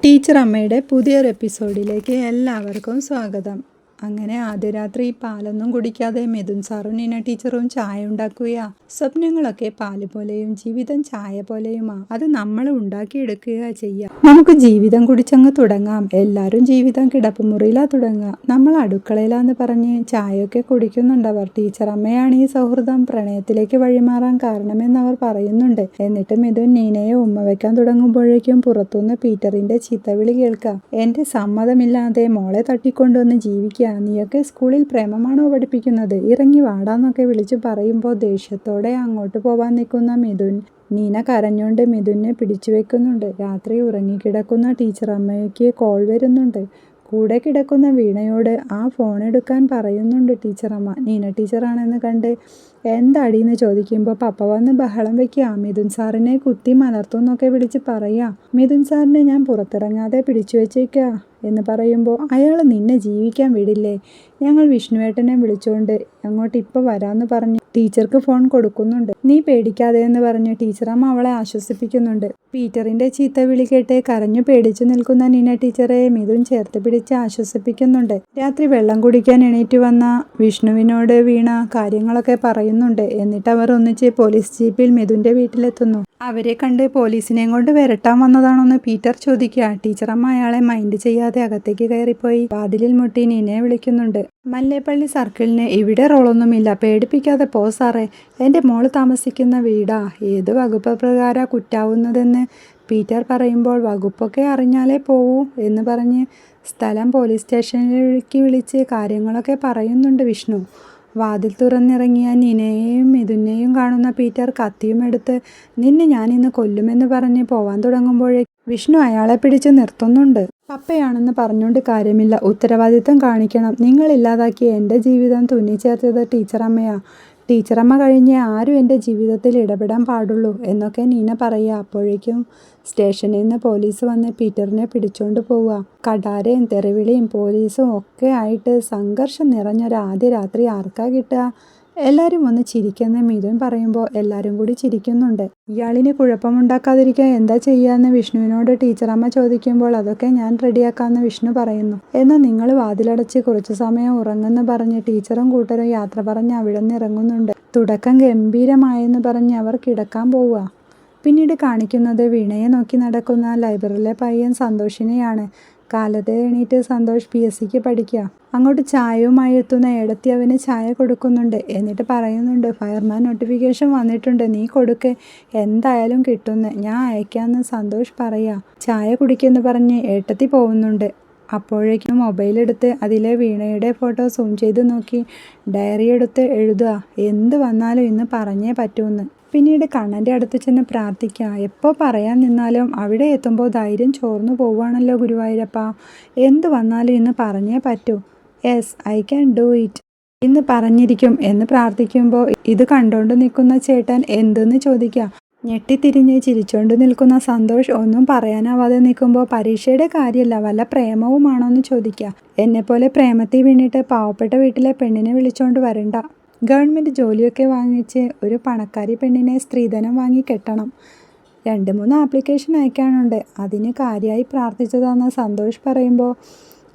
Teacher അമ്മയുടെ പുതിയൊരു എപ്പിസോഡിലേക്ക് എല്ലാവർക്കും സ്വാഗതം. അങ്ങനെ ആദ്യ രാത്രി പാലൊന്നും കുടിക്കാതെ മിഥുൻ സാറും നീന ടീച്ചറും ചായ ഉണ്ടാക്കുകയാ. സ്വപ്നങ്ങളൊക്കെ പാല് പോലെയും ജീവിതം ചായ പോലെയുമാ. അത് നമ്മൾ ഉണ്ടാക്കിയെടുക്കുക ചെയ്യാം. നമുക്ക് ജീവിതം കുടിച്ചങ്ങ് തുടങ്ങാം. എല്ലാവരും ജീവിതം കിടപ്പുമുറിയിലാ തുടങ്ങുക. നമ്മൾ അടുക്കളയിലാന്ന് പറഞ്ഞ് ചായയൊക്കെ കുടിക്കുന്നുണ്ടവർ. ടീച്ചർ അമ്മയാണ് ഈ സൗഹൃദം പ്രണയത്തിലേക്ക് വഴിമാറാൻ കാരണമെന്നവർ പറയുന്നുണ്ട്. എന്നിട്ട് മിഥുൻ നീനയെ ഉമ്മ വയ്ക്കാൻ തുടങ്ങുമ്പോഴേക്കും പുറത്തുനിന്ന് പീറ്ററിന്റെ ചീത്തവിളി കേൾക്കാം. എന്റെ സമ്മതമില്ലാതെ മോളെ തട്ടിക്കൊണ്ടുവന്ന് ജീവിക്കുക, നീയൊക്കെ സ്കൂളിൽ പ്രേമമാണോ പഠിപ്പിക്കുന്നത്, ഇറങ്ങി വാടാന്നൊക്കെ വിളിച്ചു പറയുമ്പോൾ ദേഷ്യത്തോടെ അങ്ങോട്ട് പോവാൻ നിൽക്കുന്ന മിഥുൻ നീന കരഞ്ഞോണ്ട് മിഥുനെ പിടിച്ചു വെക്കുന്നുണ്ട്. രാത്രി ഉറങ്ങിക്കിടക്കുന്ന ടീച്ചർ അമ്മയ്ക്ക് കോൾ വരുന്നുണ്ട്. കൂടെ കിടക്കുന്ന വീണയോട് ആ ഫോൺ എടുക്കാൻ പറയുന്നുണ്ട് ടീച്ചറമ്മ. നീന ടീച്ചറാണെന്ന് കണ്ട് എന്താടീന്ന് ചോദിക്കുമ്പോൾ പപ്പ വന്ന് ബഹളം വെക്കുക. മിഥുൻ സാറിനെ കുത്തി മലർത്തുന്നൊക്കെ വിളിച്ച് പറയാ. മിഥുൻ സാറിനെ ഞാൻ പുറത്തിറങ്ങാതെ പിടിച്ചു വെച്ചേക്കുക എന്ന് പറയുമ്പോൾ അയാൾ നിന്നെ ജീവിക്കാൻ വിടില്ലേ, ഞങ്ങൾ വിഷ്ണുവേട്ടനെ വിളിച്ചുകൊണ്ട് അങ്ങോട്ട് ഇപ്പോൾ വരാമെന്ന് പറഞ്ഞ് ടീച്ചർക്ക് ഫോൺ കൊടുക്കുന്നുണ്ട്. നീ പേടിക്കാതെ എന്ന് പറഞ്ഞ് ടീച്ചറമ്മ അവളെ ആശ്വസിപ്പിക്കുന്നുണ്ട്. പീറ്ററിന്റെ ചീത്ത വിളി കേട്ട് കരഞ്ഞു പേടിച്ചു നിൽക്കുന്ന നീന ടീച്ചറെ മിഥുൻ ചേർത്ത് പിടിച്ച് ആശ്വസിപ്പിക്കുന്നുണ്ട്. രാത്രി വെള്ളം കുടിക്കാൻ എണീറ്റ് വന്ന വിഷ്ണുവിനോട് വീണ കാര്യങ്ങളൊക്കെ പറയുന്നുണ്ട്. എന്നിട്ട് അവർ ഒന്നിച്ച് പോലീസ് ജീപ്പിൽ മിഥുന്റെ വീട്ടിലെത്തുന്നു. അവരെ കണ്ട് പോലീസിനെയും കൊണ്ട് വരട്ടാൻ വന്നതാണോന്ന് പീറ്റർ ചോദിക്കുക. ടീച്ചറമ്മ അയാളെ മൈൻഡ് ചെയ്യാതെ അകത്തേക്ക് കയറിപ്പോയി വാതിലിൽ മുട്ടി നീനയെ വിളിക്കുന്നുണ്ട്. മല്ലേപ്പള്ളി സർക്കിളിന് ഇവിടെ റോളൊന്നുമില്ല, പേടിപ്പിക്കാതെ പോ സാറേ. എൻ്റെ മോള് താമസിക്കുന്ന വീടാ, ഏത് വകുപ്പ് പ്രകാരം കുറ്റാവുന്നതെന്ന് പീറ്റർ പറയുമ്പോൾ വകുപ്പൊക്കെ അറിഞ്ഞാലേ പോവൂ എന്ന് പറഞ്ഞ് സ്ഥലം പോലീസ് സ്റ്റേഷനിലേക്ക് വിളിച്ച് കാര്യങ്ങളൊക്കെ പറയുന്നുണ്ട് വിഷ്ണു. വാതിൽ തുറന്നിറങ്ങിയ നീനയെയും മിഥുനെയും കാണുന്ന പീറ്റർ കത്തിയും എടുത്ത് നിന്നെ ഞാനിന്ന് കൊല്ലുമെന്ന് പറഞ്ഞ് പോവാൻ തുടങ്ങുമ്പോഴേ വിഷ്ണു അയാളെ പിടിച്ച് നിർത്തുന്നുണ്ട്. പപ്പയാണെന്ന് പറഞ്ഞുകൊണ്ട് കാര്യമില്ല, ഉത്തരവാദിത്തം കാണിക്കണം. നിങ്ങളില്ലാതാക്കി എൻ്റെ ജീവിതം തുന്നിച്ചേർത്തത് ടീച്ചറമ്മയാ. ടീച്ചറമ്മ കഴിഞ്ഞ് ആരും എൻ്റെ ജീവിതത്തിൽ ഇടപെടാൻ പാടുള്ളൂ എന്നൊക്കെ നീന പറയുക. അപ്പോഴേക്കും സ്റ്റേഷനിൽ നിന്ന് പോലീസ് വന്ന് പീറ്ററിനെ പിടിച്ചോണ്ട് പോവുക. കടാരയും തെറിവിളിയും പോലീസും ഒക്കെ ആയിട്ട് സംഘർഷം നിറഞ്ഞൊരു ആദ്യ രാത്രി ആർക്കാ കിട്ടുക? എല്ലാവരും ഒന്ന് ചിരിക്കുന്ന മിഥുൻ പറയുമ്പോൾ എല്ലാവരും കൂടി ചിരിക്കുന്നുണ്ട്. ഇയാളിന് കുഴപ്പമുണ്ടാക്കാതിരിക്കാൻ എന്താ ചെയ്യാന്ന് വിഷ്ണുവിനോട് ടീച്ചറമ്മ ചോദിക്കുമ്പോൾ അതൊക്കെ ഞാൻ റെഡിയാക്കാമെന്ന് വിഷ്ണു പറയുന്നു. എന്നാൽ നിങ്ങൾ വാതിലടച്ച് കുറച്ചു സമയം ഉറങ്ങുമെന്ന് പറഞ്ഞ് ടീച്ചറും കൂട്ടരും യാത്ര പറഞ്ഞ് അവിടെ നിന്ന് ഇറങ്ങുന്നുണ്ട്. തുടക്കം ഗംഭീരമായെന്ന് പറഞ്ഞ് അവർ കിടക്കാൻ പോവുക. പിന്നീട് കാണിക്കുന്നത് വീണയെ നോക്കി നടക്കുന്ന ലൈബ്രറിയിലെ പയ്യൻ സന്തോഷിനെയാണ്. കാലത്തെ എണീറ്റ് സന്തോഷ് PSCക്ക് പഠിക്കുക. അങ്ങോട്ട് ചായയുമായി എത്തുന്ന ഏടത്തി അവന് ചായ കൊടുക്കുന്നുണ്ട്. എന്നിട്ട് പറയുന്നുണ്ട് ഫയർമാൻ നോട്ടിഫിക്കേഷൻ വന്നിട്ടുണ്ട്, നീ കൊടുക്ക്, എന്തായാലും കിട്ടുമെന്ന്, ഞാൻ അയക്കാമെന്ന് സന്തോഷ് പറയാ. ചായ കുടിക്കെന്ന് പറഞ്ഞ് ഏട്ടത്തി പോകുന്നുണ്ട്. അപ്പോഴേക്കും മൊബൈലെടുത്ത് അതിലെ വീണയുടെ ഫോട്ടോ സൂം ചെയ്ത് നോക്കി ഡയറി എടുത്ത് എഴുതുക, എന്ത് വന്നാലും ഇന്ന് പറഞ്ഞേ പറ്റൂന്ന്. പിന്നീട് കണ്ണൻ്റെ അടുത്ത് ചെന്ന് പ്രാർത്ഥിക്കുക. എപ്പോൾ പറയാൻ നിന്നാലും അവിടെ എത്തുമ്പോൾ ധൈര്യം ചോർന്നു പോവുകയാണല്ലോ ഗുരുവായൂരപ്പ, എന്ത് വന്നാലും ഇന്ന് പറഞ്ഞേ പറ്റൂ. Yes, I can do it, ഇന്ന് പറഞ്ഞിരിക്കും എന്ന് പ്രാർത്ഥിക്കുമ്പോൾ ഇത് കണ്ടോണ്ട് നിൽക്കുന്ന ചേട്ടൻ എന്തെന്ന് ചോദിക്കുക. ഞെട്ടിത്തിരിഞ്ഞ് ചിരിച്ചോണ്ട് നിൽക്കുന്ന സന്തോഷ് ഒന്നും പറയാനാവാതെ നിൽക്കുമ്പോൾ പരീക്ഷയുടെ കാര്യമല്ല വല്ല പ്രേമവുമാണോ എന്ന് ചോദിക്കുക. എന്നെപ്പോലെ പ്രേമത്തിൽ വീണിട്ട് പാവപ്പെട്ട വീട്ടിലെ പെണ്ണിനെ വിളിച്ചോണ്ട് വരണ്ട, ഗവൺമെൻറ് ജോലിയൊക്കെ വാങ്ങിച്ച് ഒരു പണക്കാരി പെണ്ണിനെ സ്ത്രീധനം വാങ്ങി കെട്ടണം. 2-3 ആപ്ലിക്കേഷൻ അയക്കാനുണ്ട്, അതിന് കാര്യമായി പ്രാർത്ഥിച്ചതാണെന്ന് സന്തോഷ് പറയുമ്പോൾ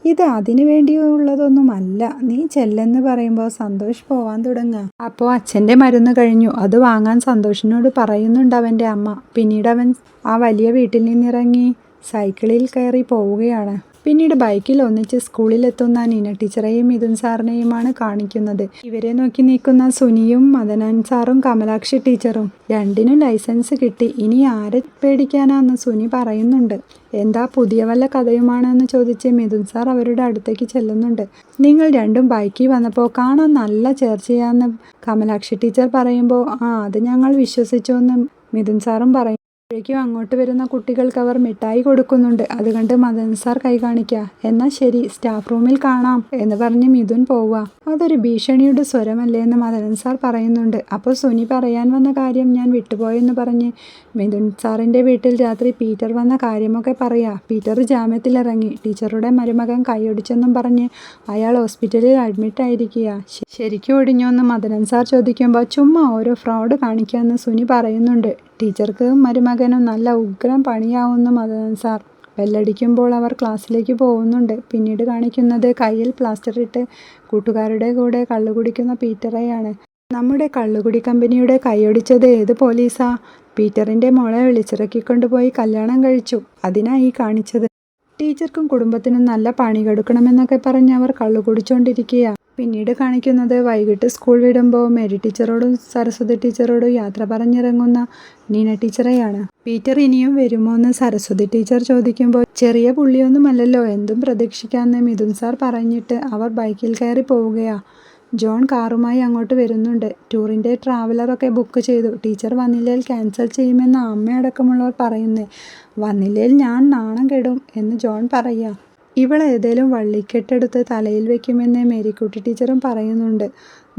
ഇത് അതിനു വേണ്ടിയുള്ളതൊന്നുമല്ല, നീ ചെല്ലെന്ന് പറയുമ്പോൾ സന്തോഷ് പോവാൻ തുടങ്ങുക. അപ്പോൾ അച്ഛൻ്റെ മരുന്ന് കഴിഞ്ഞു, അത് വാങ്ങാൻ സന്തോഷിനോട് പറയുന്നുണ്ട് അവൻ്റെ അമ്മ. പിന്നീട് അവൻ ആ വലിയ വീട്ടിൽ നിന്നിറങ്ങി സൈക്കിളിൽ കയറി പോവുകയാണ്. പിന്നീട് ബൈക്കിൽ ഒന്നിച്ച് സ്കൂളിലെത്തുന്ന നീന ടീച്ചറെയും മിഥുൻ സാറിനെയുമാണ് കാണിക്കുന്നത്. ഇവരെ നോക്കി നിൽക്കുന്ന സുനിയും മദനൻ സാറും കമലാക്ഷി ടീച്ചറും. രണ്ടിനും ലൈസൻസ് കിട്ടി, ഇനി ആരെ പേടിക്കാനാന്ന് സുനി പറയുന്നുണ്ട്. എന്താ പുതിയ വല്ല കഥയുമാണെന്ന് ചോദിച്ച് മിഥുൻ സാർ അവരുടെ അടുത്തേക്ക് ചെല്ലുന്നുണ്ട്. നിങ്ങൾ രണ്ടും ബൈക്കിൽ വന്നപ്പോൾ കാണാൻ നല്ല ചേർച്ചയാന്ന് കമലാക്ഷി ടീച്ചർ പറയുമ്പോൾ അത് ഞങ്ങൾ വിശ്വസിച്ചു എന്ന് മിഥുൻ സാറും പറയും. അപ്പോഴേക്കും അങ്ങോട്ട് വരുന്ന കുട്ടികൾക്ക് അവർ മിഠായി കൊടുക്കുന്നുണ്ട്. അത് കണ്ട് മദൻ സാർ കൈ കാണിക്കുക. എന്നാൽ ശരി, സ്റ്റാഫ് റൂമിൽ കാണാം എന്ന് പറഞ്ഞ് മിഥുൻ പോവുക. അതൊരു ഭീഷണിയുടെ സ്വരമല്ലേ എന്ന് മദൻ സാർ പറയുന്നുണ്ട്. അപ്പോൾ സുനി പറയാൻ വന്ന കാര്യം ഞാൻ വിട്ടുപോയെന്ന് പറഞ്ഞ് മിഥുൻ സാറിൻ്റെ വീട്ടിൽ രാത്രി പീറ്റർ വന്ന കാര്യമൊക്കെ പറയുക. പീറ്റർ ജാമ്യത്തിലിറങ്ങി. ടീച്ചറുടെ മരുമകൻ കൈയൊടിച്ചെന്നും പറഞ്ഞ് അയാൾ ഹോസ്പിറ്റലിൽ അഡ്മിറ്റ് ആയിരിക്കുക. ശരിക്കും ഒടിഞ്ഞോ എന്ന് മദനൻ സാർ ചോദിക്കുമ്പോൾ ചുമ്മാ ഓരോ ഫ്രോഡ് കാണിക്കാമെന്ന് സുനി പറയുന്നുണ്ട്. ടീച്ചർക്ക് മരുമകനും നല്ല ഉഗ്രം പണിയാവുന്ന മദനൻ സാർ. ബെല്ലടിക്കുമ്പോൾ അവർ ക്ലാസ്സിലേക്ക് പോകുന്നുണ്ട്. പിന്നീട് കാണിക്കുന്നത് കയ്യിൽ പ്ലാസ്റ്റർ ഇട്ട് കൂട്ടുകാരുടെ കൂടെ കള്ളു കുടിക്കുന്ന പീറ്ററെയാണ്. നമ്മുടെ കള്ളുകുടി കമ്പനിയുടെ കൈയൊടിച്ചത് ഏത് പോലീസാ? പീറ്ററിൻ്റെ മോളെ വിളിച്ചിറക്കിക്കൊണ്ടുപോയി കല്യാണം കഴിച്ചു. അതിനായി കാണിച്ചത്. ടീച്ചർക്കും കുടുംബത്തിനും നല്ല പണി കൊടുക്കണമെന്നൊക്കെ പറഞ്ഞ് അവർ കള്ളു കുടിച്ചുകൊണ്ടിരിക്കുക. പിന്നീട് കാണിക്കുന്നത് വൈകിട്ട് സ്കൂൾ വിടുമ്പോൾ മേരി ടീച്ചറോടും സരസ്വതി ടീച്ചറോടും യാത്ര പറഞ്ഞിറങ്ങുന്ന നീന ടീച്ചറെയാണ്. പീറ്റർ ഇനിയും വരുമോയെന്ന് സരസ്വതി ടീച്ചർ ചോദിക്കുമ്പോൾ ചെറിയ പുള്ളിയൊന്നുമല്ലല്ലോ, എന്തും പ്രതീക്ഷിക്കാമെന്ന് മിഥുൻ സാർ പറഞ്ഞിട്ട് അവർ ബൈക്കിൽ കയറി പോവുകയാ. ജോൺ കാറുമായി അങ്ങോട്ട് വരുന്നുണ്ട്. ടൂറിൻ്റെ ട്രാവലറൊക്കെ ബുക്ക് ചെയ്തു. ടീച്ചർ വന്നില്ലേൽ ക്യാൻസൽ ചെയ്യുമെന്ന് അമ്മയടക്കമുള്ളവർ പറയുന്നേ. വന്നില്ലേൽ ഞാൻ നാണം കെടും എന്ന് ജോൺ പറയുക. ഇവളേതേലും വള്ളിക്കെട്ടെടുത്ത് തലയിൽ വെക്കുമെന്ന് മേരിക്കുട്ടി ടീച്ചറും പറയുന്നുണ്ട്.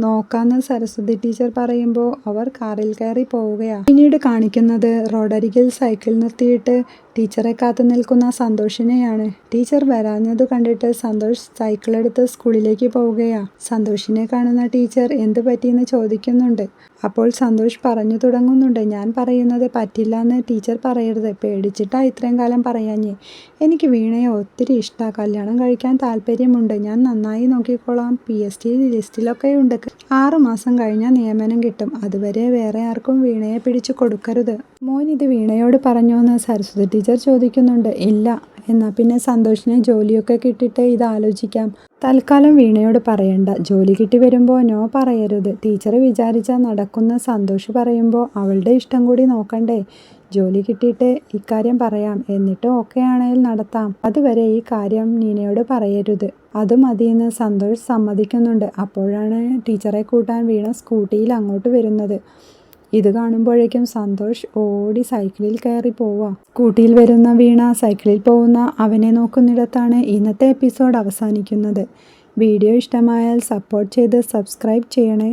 നോക്കാമെന്ന് സരസ്വതി ടീച്ചർ പറയുമ്പോൾ അവർ കാറിൽ കയറി പോവുകയാണ്. പിന്നീട് കാണിക്കുന്നത് റോഡരികിൽ സൈക്കിൾ നിർത്തിയിട്ട് ടീച്ചറെ കാത്തു നിൽക്കുന്ന സന്തോഷിനെയാണ്. ടീച്ചർ വരാഞ്ഞതു കണ്ടിട്ട് സന്തോഷ് സൈക്കിളെടുത്ത് സ്കൂളിലേക്ക് പോവുകയാണ്. സന്തോഷിനെ കാണുന്ന ടീച്ചർ എന്ത് പറ്റിയെന്ന് ചോദിക്കുന്നുണ്ട്. അപ്പോൾ സന്തോഷ് പറഞ്ഞു തുടങ്ങുന്നുണ്ട്. ഞാൻ പറയുന്നത് പറ്റില്ലാന്ന് ടീച്ചർ പറയരുത്, പേടിച്ചിട്ടാ ഇത്രയും കാലം പറയാഞ്ഞേ. എനിക്ക് വീണയെ ഒത്തിരി ഇഷ്ടമാണ്, കല്യാണം കഴിക്കാൻ താല്പര്യമുണ്ട്, ഞാൻ നന്നായി നോക്കിക്കോളാം, PST ലിസ്റ്റിലൊക്കെ ഉണ്ട്. 6 മാസം കഴിഞ്ഞാൽ നിയമനം കിട്ടും, അതുവരെ വേറെ ആർക്കും വീണയെ പിടിച്ചു കൊടുക്കരുത്. മോൻ ഇത് വീണയോട് പറഞ്ഞോന്ന് സരസ്വതി ടീച്ചർ ചോദിക്കുന്നുണ്ട്. ഇല്ല. എന്നാൽ പിന്നെ സന്തോഷിനെ ജോലിയൊക്കെ കിട്ടിയിട്ട് ഇത് ആലോചിക്കാം. തൽക്കാലം വീണയോട് പറയണ്ട, ജോലി കിട്ടി വരുമ്പോൾ നോ പറയരുത്. ടീച്ചർ വിചാരിച്ചാൽ നടക്കുന്ന സന്തോഷ് പറയുമ്പോൾ അവളുടെ ഇഷ്ടം കൂടി നോക്കണ്ടേ. ജോലി കിട്ടിയിട്ട് ഇക്കാര്യം പറയാം, എന്നിട്ട് ഓക്കെ ആണെങ്കിൽ നടത്താം. അതുവരെ ഈ കാര്യം നീനയോട് പറയരുത്. അത് മതിയെന്ന് സന്തോഷ് സമ്മതിക്കുന്നുണ്ട്. അപ്പോഴാണ് ടീച്ചറെ കൂട്ടാൻ വീണ സ്കൂട്ടിയിൽ അങ്ങോട്ട് വരുന്നത്. ഇത് കാണുമ്പോഴേക്കും സന്തോഷ് ഓടി സൈക്കിളിൽ കയറി പോവുക. സ്കൂട്ടിയിൽ വരുന്ന വീണ സൈക്കിളിൽ പോകുന്ന അവനെ നോക്കുന്നിടത്താണ് ഇന്നത്തെ എപ്പിസോഡ് അവസാനിക്കുന്നത്. വീഡിയോ ഇഷ്ടമായാൽ സപ്പോർട്ട് ചെയ്ത് സബ്സ്ക്രൈബ് ചെയ്യണേ.